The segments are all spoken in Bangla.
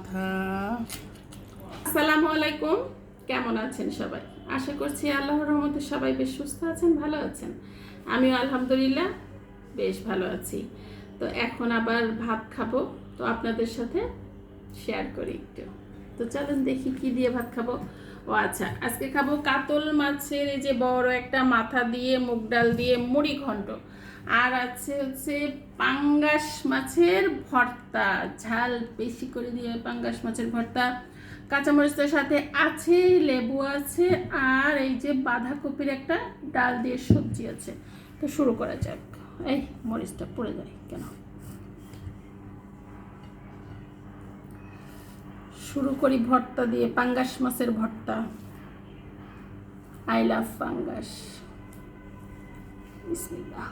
মাথা। আসসালামু আলাইকুম, কেমন আছেন সবাই? আশা করছি আল্লাহর রহমতে সবাই বেশ সুস্থ আছেন, ভালো আছেন। আমিও আলহামদুলিল্লাহ বেশ ভালো আছি। তো এখন আবার ভাত খাবো, তো আপনাদের সাথে শেয়ার করি একটু। তো চলেন দেখি কি দিয়ে ভাত খাবো। ও আচ্ছা, আজকে খাবো কাতল মাছের এই যে বড় একটা মাথা দিয়ে মুগ ডাল দিয়ে মুড়ি ঘন্ট, আর আছে হচ্ছে পাঙ্গাস মাছের ভর্তা, ঝাল বেশি করে দিয়ে পাঙ্গাস মাছের ভর্তা, কাঁচামরিচের সাথে আছে লেবু আছে, আর এই যে বাঁধাকপির একটা ডাল দিয়ে সবজি আছে। তো শুরু করা যাক। এই মরিচটা পড়ে যায় কেন? শুরু করি ভর্তা দিয়ে, পাঙ্গাস মাছের ভর্তা। আই লাভ পাঙ্গাস। বিসমিল্লাহ।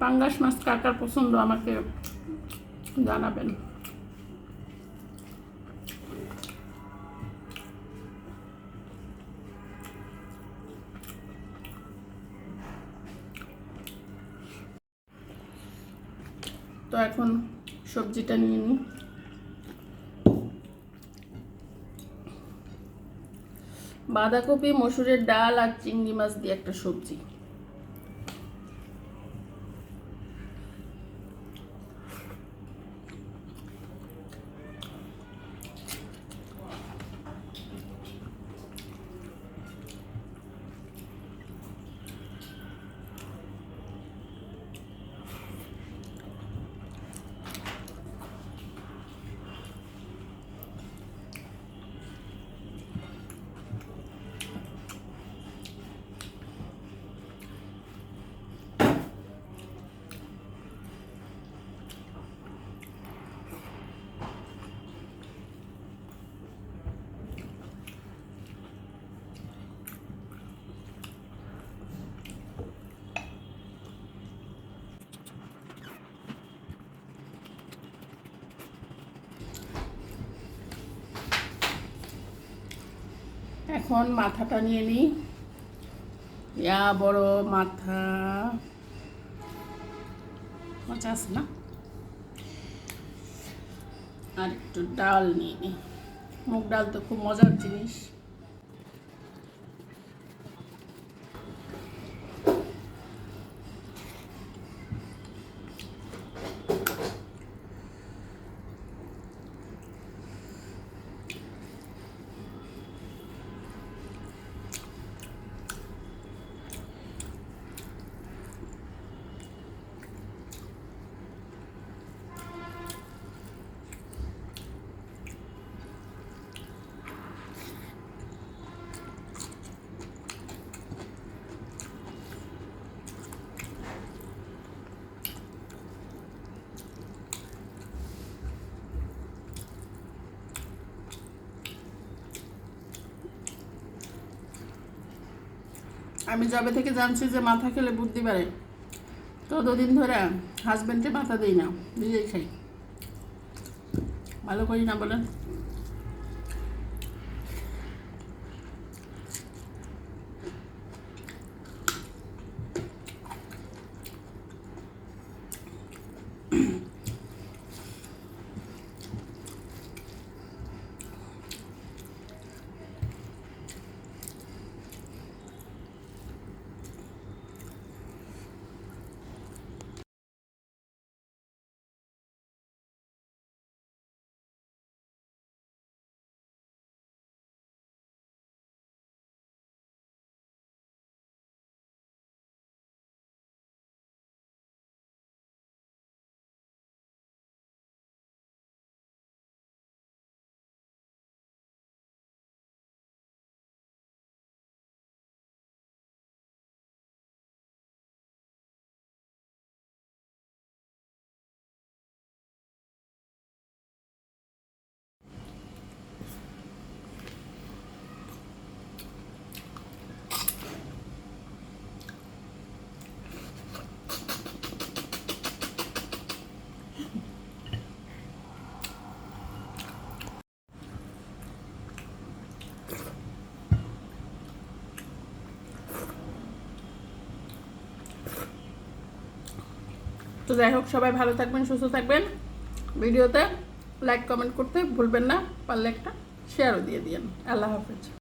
পাঙ্গাস মাছ কাকার পছন্দ আমাকে জানাবেন। তো এখন সবজিটা নিয়ে নিই। বাঁধাকপি, মসুরের ডাল আর চিংড়ি মাছ দিয়ে একটা সবজি। এখন মাথাটা নিয়ে নিই। ইয়া বড় মাথা, মজা আছে না? আর একটু ডাল নিয়ে নিই। মুগ ডাল তো খুব মজার জিনিস। আমি যবে থেকে জানছি যে মাথা খেলে বুদ্ধি বাড়ে, ততদিন ধরে হাজব্যান্ডে মাথা দিই না, নিজেই খাই। ভালো করি না বলেন? তো যাই হোক, সবাই ভালো থাকবেন, সুস্থ থাকবেন। ভিডিওতে লাইক কমেন্ট করতে ভুলবেন না, পারলে একটা শেয়ারও দিয়ে দিন। আল্লাহ হাফেজ।